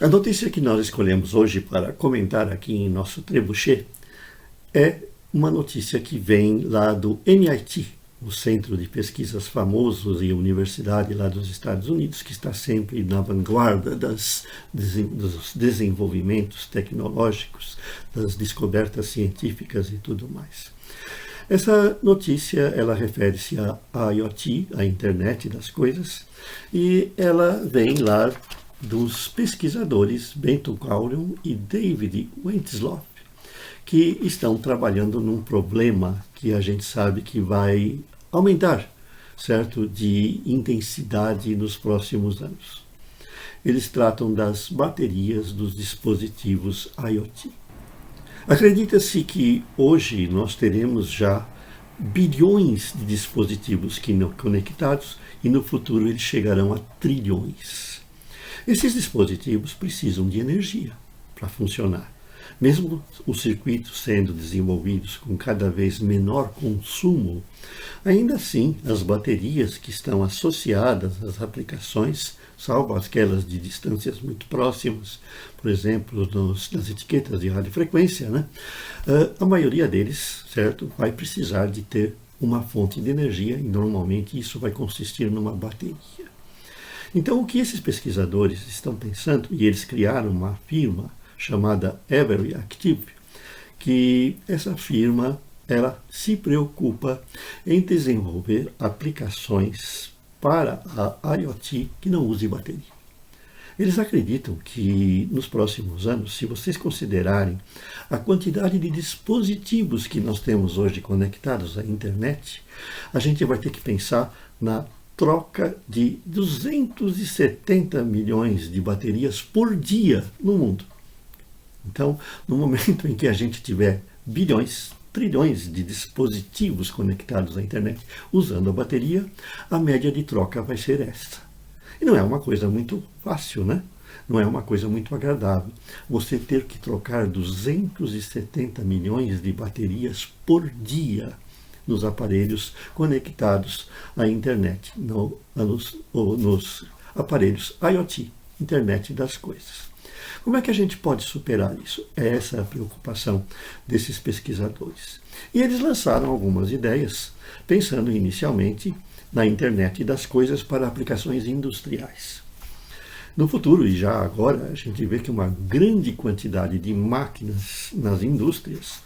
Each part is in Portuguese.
A notícia que nós escolhemos hoje para comentar aqui em nosso trebuchet é uma notícia que vem lá do MIT, o centro de pesquisas famosos e universidade lá dos Estados Unidos, que está sempre na vanguarda dos desenvolvimentos tecnológicos, das descobertas científicas e tudo mais. Essa notícia, ela refere-se à IoT, a internet das coisas, e ela vem lá dos pesquisadores Bento Kaurion e David Wentzloff, que estão trabalhando num problema que a gente sabe que vai aumentar, certo, de intensidade nos próximos anos. Eles tratam das baterias dos dispositivos IoT. Acredita-se que hoje nós teremos já bilhões de dispositivos conectados e no futuro eles chegarão a trilhões. Esses dispositivos precisam de energia para funcionar. Mesmo os circuitos sendo desenvolvidos com cada vez menor consumo, ainda assim as baterias que estão associadas às aplicações, salvo aquelas de distâncias muito próximas, por exemplo, nas etiquetas de radiofrequência, a maioria deles, certo, vai precisar de ter uma fonte de energia e normalmente isso vai consistir numa bateria. Então, o que esses pesquisadores estão pensando, e eles criaram uma firma chamada Every-Active, que essa firma ela se preocupa em desenvolver aplicações para a IoT que não use bateria. Eles acreditam que nos próximos anos, se vocês considerarem a quantidade de dispositivos que nós temos hoje conectados à internet, a gente vai ter que pensar na troca de 270 milhões de baterias por dia no mundo. Então, no momento em que a gente tiver bilhões, trilhões de dispositivos conectados à internet usando a bateria, a média de troca vai ser essa. E não é uma coisa muito fácil, né? Não é uma coisa muito agradável. Você ter que trocar 270 milhões de baterias por dia nos aparelhos conectados à internet, nos aparelhos IoT, internet das coisas. Como é que a gente pode superar isso? Essa é a preocupação desses pesquisadores. E eles lançaram algumas ideias, pensando inicialmente na internet das coisas para aplicações industriais. No futuro, e já agora, a gente vê que uma grande quantidade de máquinas nas indústrias,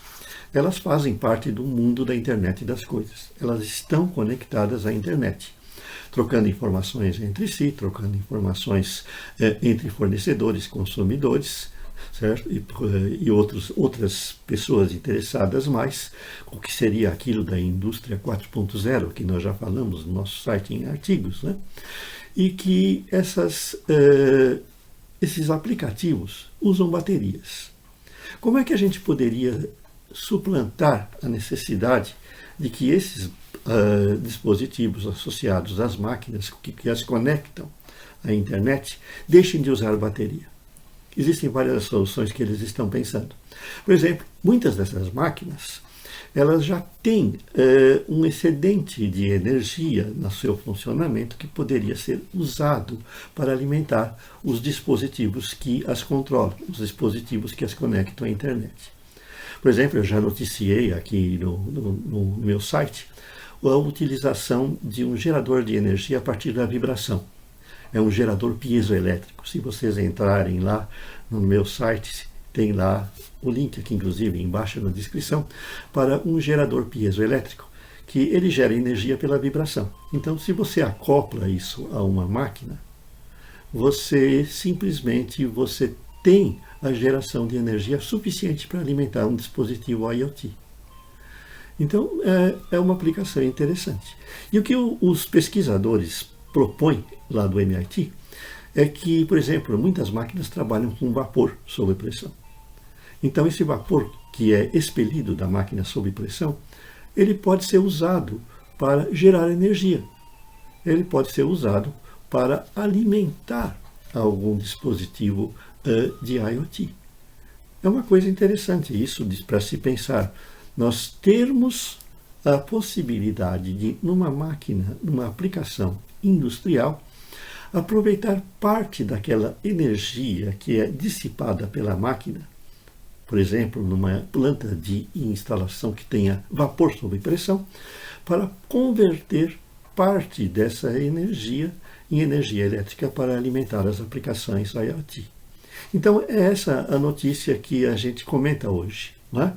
elas fazem parte do mundo da internet das coisas. Elas estão conectadas à internet, trocando informações entre si, trocando informações entre fornecedores, consumidores, certo? E outras pessoas interessadas mais, o que seria aquilo da indústria 4.0, que nós já falamos no nosso site em artigos, né? E que esses aplicativos usam baterias. Como é que a gente poderia suplantar a necessidade de que esses dispositivos associados às máquinas que as conectam à internet deixem de usar bateria? Existem várias soluções que eles estão pensando. Por exemplo, muitas dessas máquinas elas já têm um excedente de energia no seu funcionamento que poderia ser usado para alimentar os dispositivos que as controlam, os dispositivos que as conectam à internet. Por exemplo, eu já noticiei aqui no meu site a utilização de um gerador de energia a partir da vibração. É um gerador piezoelétrico. Se vocês entrarem lá no meu site, tem lá o link aqui, inclusive, embaixo na descrição, para um gerador piezoelétrico, que ele gera energia pela vibração. Então, se você acopla isso a uma máquina, você tem a geração de energia suficiente para alimentar um dispositivo IoT. Então, é uma aplicação interessante. E o que os pesquisadores propõem lá do MIT é que, por exemplo, muitas máquinas trabalham com vapor sob pressão. Então, esse vapor que é expelido da máquina sob pressão, ele pode ser usado para gerar energia. Ele pode ser usado para alimentar algum dispositivo de IoT. É uma coisa interessante isso para se pensar. Nós termos a possibilidade de, numa máquina, numa aplicação industrial, aproveitar parte daquela energia que é dissipada pela máquina, por exemplo, numa planta de instalação que tenha vapor sob pressão, para converter parte dessa energia em energia elétrica para alimentar as aplicações IoT. Então, é essa a notícia que a gente comenta hoje, né?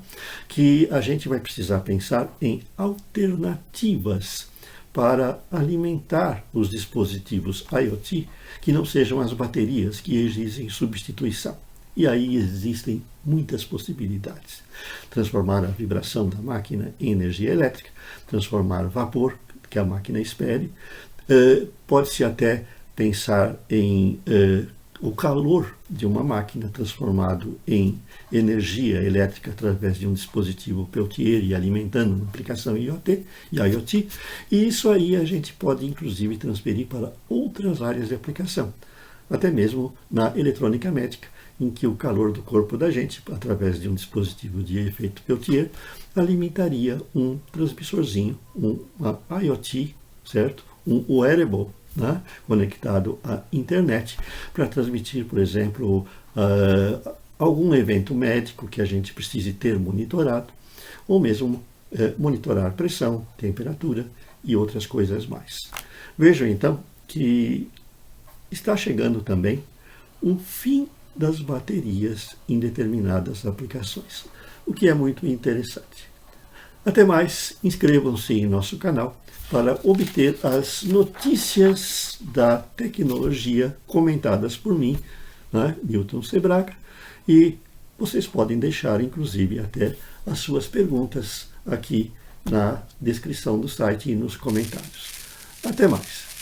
Que a gente vai precisar pensar em alternativas para alimentar os dispositivos IoT que não sejam as baterias que exigem substituição. E aí existem muitas possibilidades. Transformar a vibração da máquina em energia elétrica, transformar vapor que a máquina espere, pode-se até pensar em o calor de uma máquina transformado em energia elétrica através de um dispositivo Peltier e alimentando uma aplicação IoT, e isso aí a gente pode inclusive transferir para outras áreas de aplicação, até mesmo na eletrônica médica, em que o calor do corpo da gente, através de um dispositivo de efeito Peltier, alimentaria um transmissorzinho, uma IoT, certo? Um wearable, né? Conectado à internet, para transmitir, por exemplo, algum evento médico que a gente precise ter monitorado, ou mesmo monitorar pressão, temperatura e outras coisas mais. Vejam então que está chegando também o fim das baterias em determinadas aplicações, o que é muito interessante. Até mais, inscrevam-se em nosso canal para obter as notícias da tecnologia comentadas por mim, né, Newton Sebraga, e vocês podem deixar, inclusive, até as suas perguntas aqui na descrição do site e nos comentários. Até mais!